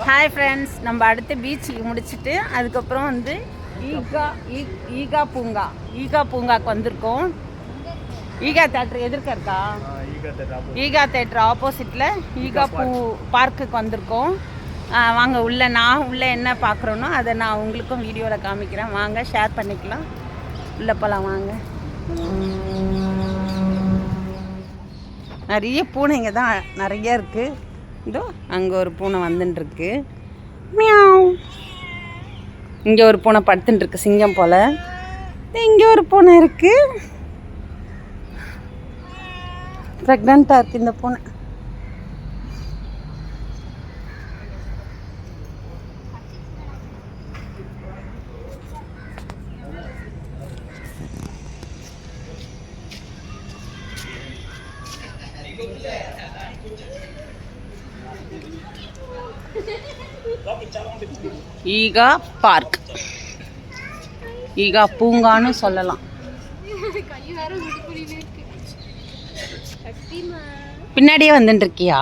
Hi friends, நம்ம அடுத்து பீச்சுக்கு முடிச்சுட்டு அதுக்கப்புறம் வந்து ஈகா பூங்காக்கு வந்திருக்கோம். ஈகா தேட்டர் எதிர்க்க இருக்கா? ஈகா தேட்டர் ஆப்போசிட்டில் ஈகா பார்க்குக்கு வந்திருக்கோம். வாங்க உள்ளே, நான் உள்ளே என்ன பார்க்குறோன்னோ அதை நான் உங்களுக்கும் வீடியோவில் காமிக்கிறேன். வாங்க ஷேர் பண்ணிக்கலாம். உள்ளே போகலாம் வாங்க. நிறைய பூனைங்க தான் நிறைய இருக்குது. இதோ அங்கே ஒரு பூனை வந்துட்டுருக்கு. மியாவ். இங்கே ஒரு பூனை படுத்துட்டுருக்கு சிங்கம் போல். இங்கே ஒரு பூனை இருக்குது. ப்ரெக்னெண்ட்டாக இருக்குது இந்த பூனை. ஈகா பார்க், ஈகா பூங்கான்னு சொல்லலாம். பின்னாடியே வந்துட்டு இருக்கியா?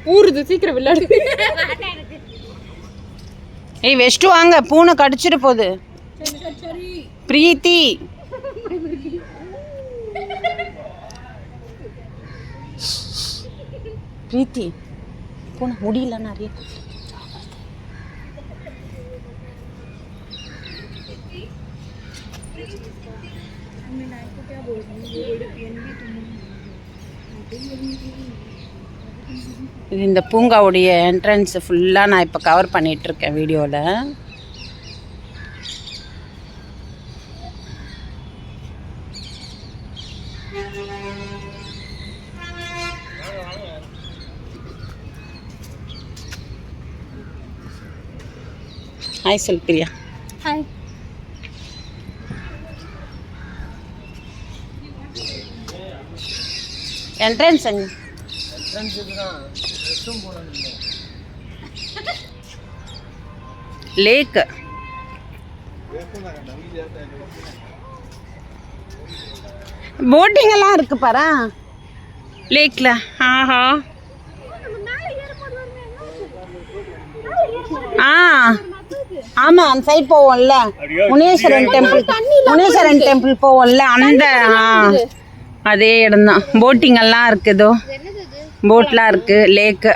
பூருது, சீக்கிரம் விளையாடு. ஏய் வெஸ்ட்டு வாங்க, பூனை கடிச்சிட்டு போகுது. பிரீத்தி பிரீத்தி பூனை முடியல நிறைய. இது இந்த பூங்காவுடைய என்ட்ரன்ஸ் ஃபுல்லாக நான் இப்போ கவர் பண்ணிகிட்ருக்கேன் வீடியோவில். ஹாய் சொல் பிரியா. ஹாய். என்ட்ரன்ஸ் அங்க லேக். போட்டிங் எல்லாம் இருக்கு பாரு லேக்ல. ஆஹா. ஆமா, அந்த சைட் போவோம்ல, முனீஸ்வரன் டெம்பிள் போவோம்ல, அந்த அதே இடம் தான். போட்டிங் எல்லாம் இருக்குதோ, போட்லாம் இருக்கு, லேக்கு.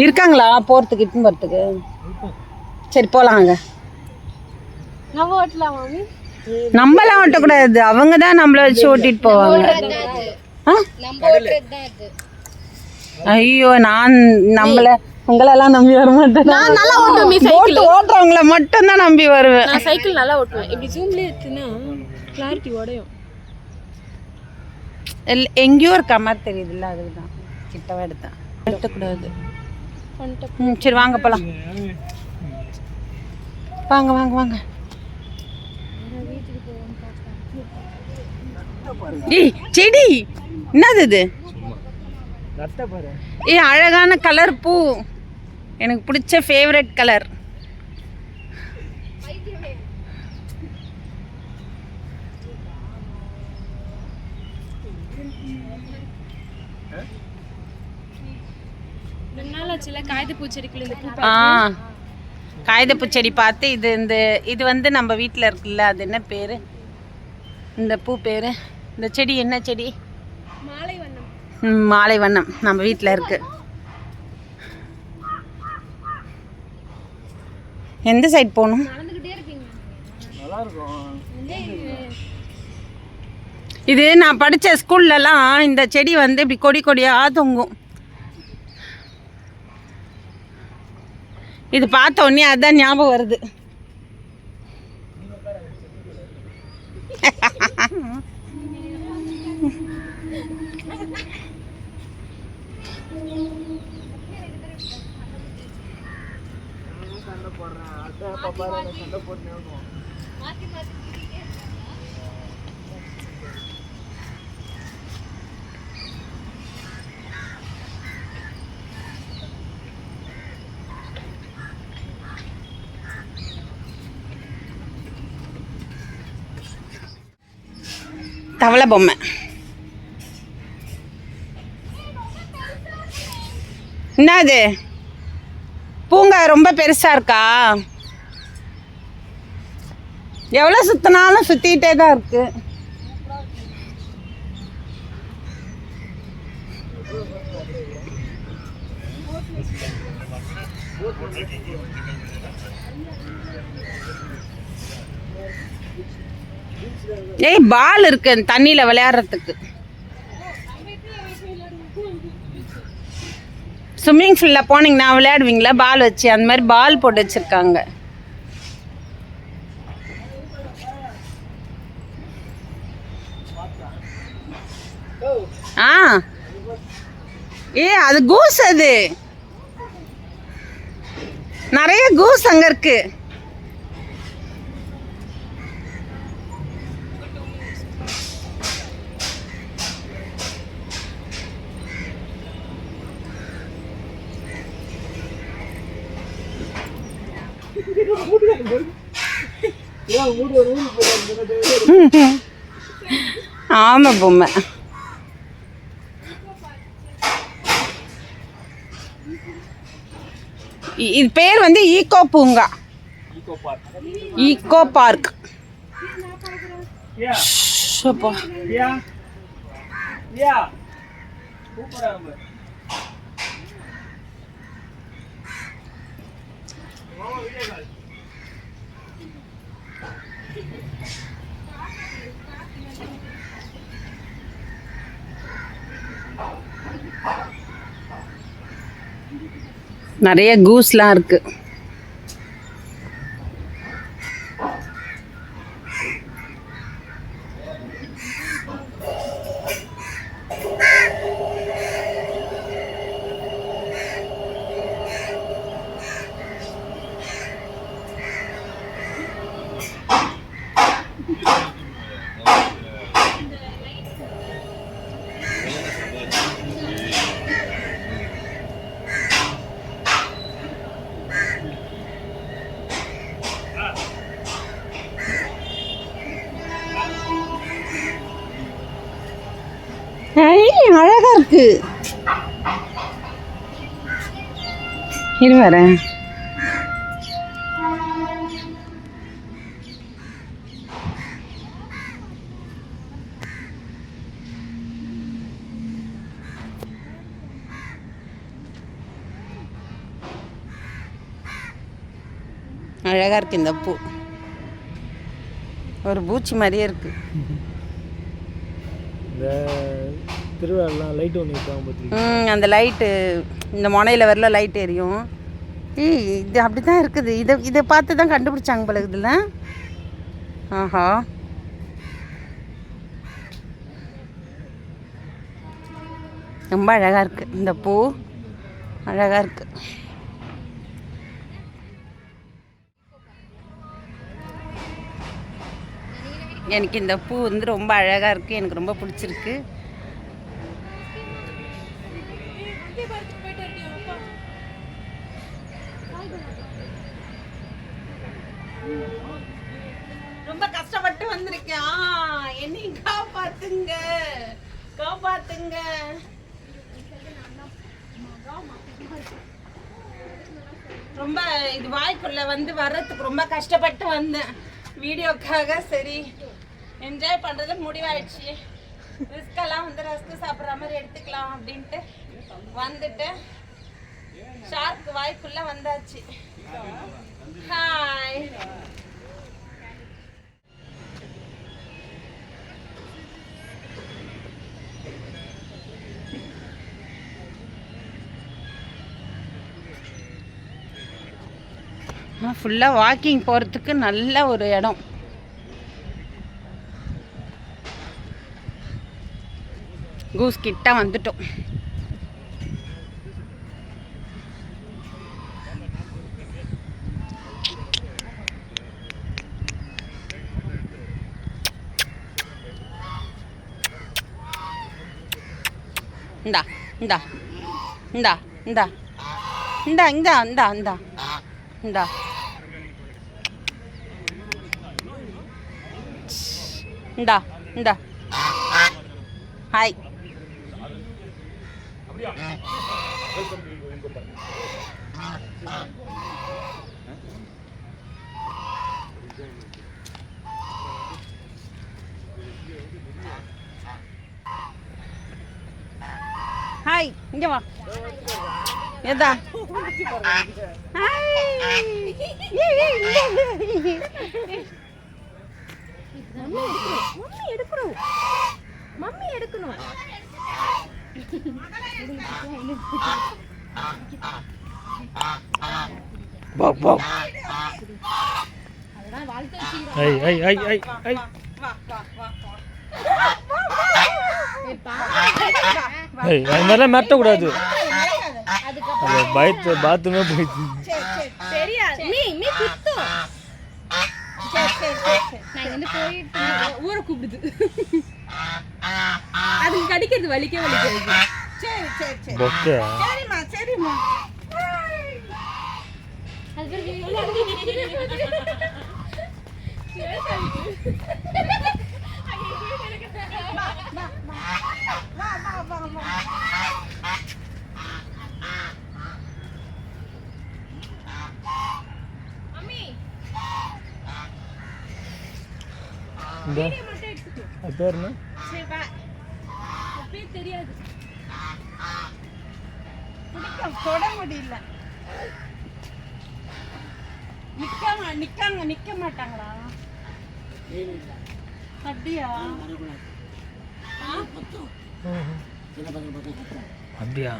இருக்காங்களா போறதுக்கு, இட்டுன்னு போறதுக்கு? சரி போலாங்க. நம்மளாம் ஓட்டக்கூடாது, அவங்க தான் நம்மள வச்சு ஓட்டிட்டு போவாங்க. ஐயோ, நான் நம்மள உங்களெல்லாம் நம்பி வர மாட்டேன். ஓட்டுறவங்கள மட்டும் தான் நம்பி வருவேன். நான் சைக்கிள் நல்லா ஓட்டுவேன். இப்படி ஜூம்ல எடுத்துனா கிளாரிட்டி உடையும். எங்கேயோ ஒரு கமர் தெரியுதுல்ல, அதுதான் கிட்டவா எடுத்தேன். எடுக்கக்கூடாது. சரி வாங்க போலாம். வாங்க வாங்க வாங்க. ஏய் செடி என்னது இது? ஏய் அழகான கலர் பூ, எனக்கு பிடிச்ச ஃபேவரட் கலர். காகிதப்பூ செடி பார்த்து இது வந்து நம்ம வீட்டில் இருக்குல்ல, அது என்ன பேரு இந்த பூ பேரு? இந்த செடி என்ன செடி? மாலை வண்ணம் நம்ம வீட்டில் இருக்கு. எந்த சைட் போகணும்? இது நான் படித்த ஸ்கூல்லலாம் இந்த செடி வந்து இப்படி கொடி கொடியாக தொங்கும். இது பார்த்த உடனே அதுதான் ஞாபகம் வருது. தவளை பொம்மை. என்னது பூங்கா ரொம்ப பெருசா இருக்கா? எவ்வளோ சுத்தினாலும் சுத்திட்டே தான் இருக்கு. ஏய் பால் இருக்கு தண்ணியில விளையாடுறதுக்கு. ஸ்விம்மிங் பூல்ல போனீங்கன்னா விளையாடுவீங்களா பால் வச்சு? அந்த மாதிரி பால் போட்டு வச்சிருக்காங்க. ஆ அது கூஸ். அது நிறைய கூஸ் அங்க இருக்கு. ஆமா பொம்மை. இது பேர் வந்து ஈகோ பூங்கா, ஈகோ பார்க். நிறைய கூஸ்லாம் இருக்கு. அழகா இருக்கு. இரு வரேன். அழகா இருக்கு இந்த பூ. ஒரு பூச்சி மாதிரியே இருக்கு. திருவிழாலாம் லைட் ஒன்று அந்த லைட்டு இந்த முனையில் வரல லைட் எரியும். இது அப்படி தான் இருக்குது. இதை பார்த்து தான் கண்டுபிடிச்சாங்க போல இதில். ஆஹா ரொம்ப அழகாக இருக்குது இந்த பூ. அழகாக இருக்குது. எனக்கு இந்த பூ வந்து ரொம்ப அழகாக இருக்குது. எனக்கு ரொம்ப பிடிச்சிருக்கு. ரொம்ப கஷ்டப்பட்டு வந்திருக்கேன். என்னையும் காப்பாத்துங்க, காப்பாத்துங்க. ரொம்ப இது வாய்க்குள்ள வந்து வர்றதுக்கு ரொம்ப கஷ்டப்பட்டு வந்தேன் வீடியோக்காக. சரி என்ஜாய் பண்ணுறது முடிவாயிடுச்சு. ரிஸ்கெல்லாம் வந்து ரஸ்க்கு சாப்பிட்ற மாதிரி எடுத்துக்கலாம் அப்படின்ட்டு வந்துட்டு ஷார்க் வாய்க்குள்ள வந்தாச்சு. ஹாய். ஃபுல்லாக வாக்கிங் போகிறதுக்கு நல்ல ஒரு இடம். கூஸ் கிட்ட வந்துட்டோம். இந்தா இந்தா இந்தா இந்தா இந்தா இந்தா இந்தா இந்தா இந்தா இந்தா இந்தா ஹாய். ஹாய், இங்க வா. எதா மம்மி எடுக்கணும். அது மாதிரிலாம் மிரட்டக்கூடாது. பயத்து பாத்ரூமே போயிடுச்சு. ஊரை கூப்பிடுது. அதுக்கு கடிக்கிறது வலிக்காது. பொக்கே. அது பேர் என்ன? தெரியாது. தொட முடியல. நிக்க மாட்டாங்களா? அப்படியா? அப்படியா?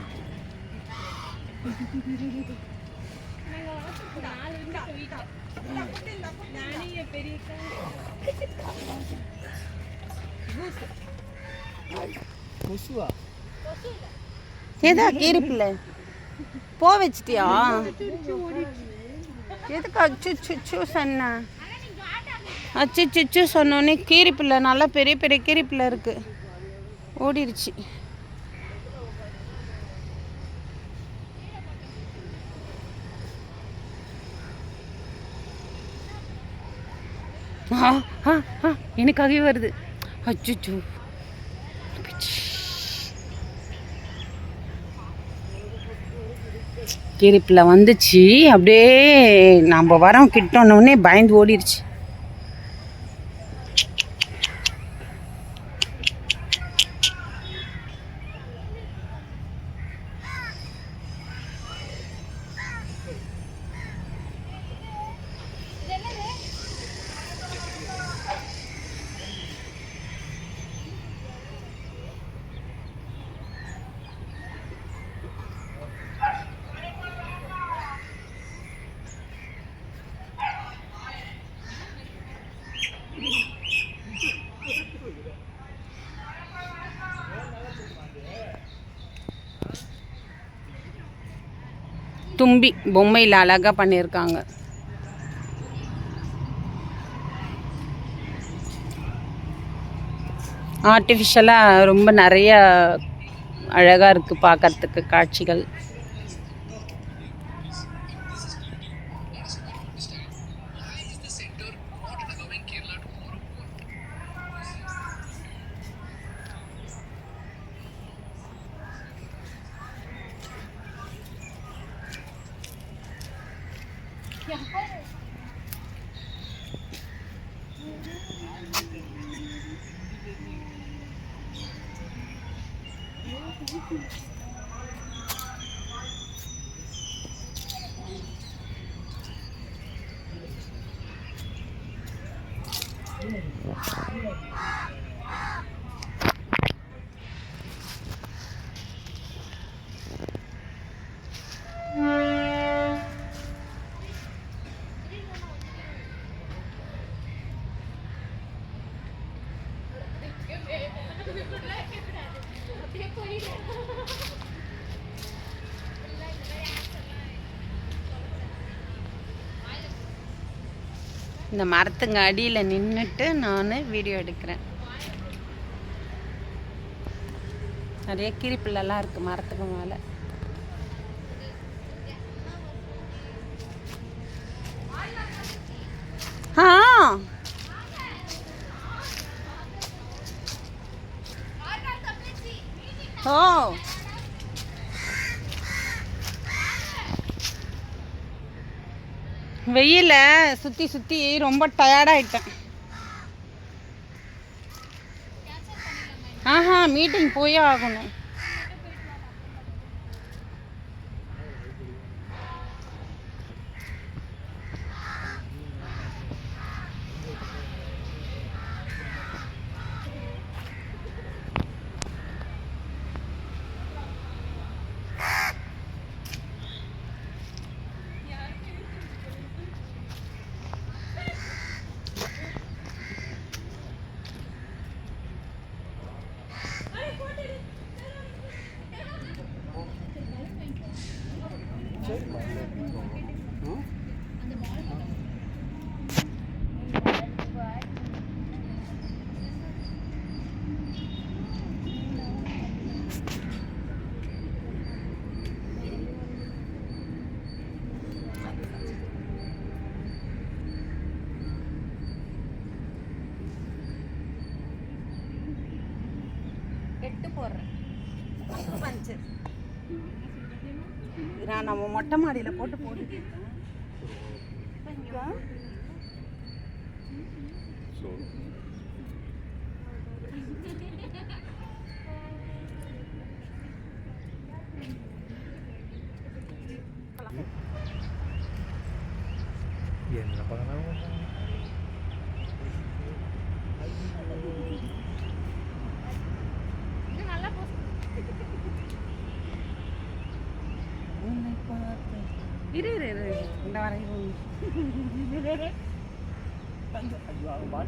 ஏதா கீரி பிள்ளை போ வச்சிட்டியா? எதுக்கு அச்சு சுச்சு சொன்ன? அச்சு சுச்சு சொன்னோன்னே கீரி பிள்ளை, நல்லா பெரிய பெரிய கீரி பிள்ளை இருக்கு, ஓடிடுச்சு. எனக்காகவே வருது. அச்சுச்சோ, கீரிப்பில் வந்துச்சு. அப்படியே நம்ம வரோம் கிட்டோன்னே பயந்து ஓடிடுச்சு. தும்பி பொம்மையில் அழகாக பண்ணியிருக்காங்க. ஆர்டிஃபிஷியலாக ரொம்ப நிறைய அழகாக இருக்குது பார்க்கறதுக்கு காட்சிகள். இந்த மரத்துங்க அடியில் நின்றுட்டு நான் வீடியோ எடுக்கிறேன். நிறைய கிரிப்பிள்ளெல்லாம் இருக்குது மரத்துக்கு மேலே. ஓ வெயில சுற்றி சுற்றி ரொம்ப டயர்டாயிட்டேன். ஆஹா மீட்டிங் போயே ஆகணும். எட்டு போடுறேன் பஞ்சர். நான் நம்ம மொட்டை மாடியில் போட்டு போட்டுட்டேன். என்ன பண்ணலாம்? இரு இரு இரு இந்த வரை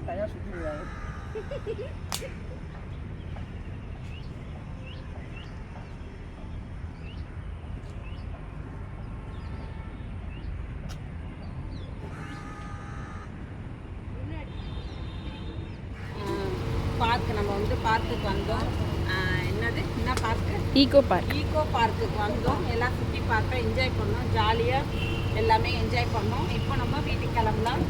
டயர் சுற்றி பார்க் நம்ம வந்து பார்க்குக்கு வந்தோம். என்னது என்ன பார்க்கு? Ego park. ஈகோ பார்க்குக்கு வந்தோம். எல்லாம் சுற்றி பார்க்க என்ஜாய் பண்ணோம். ஜாலியாக எல்லாமே என்ஜாய் பண்ணோம். இப்போ நம்ம வீட்டுக்கு கிளம்பலாம்.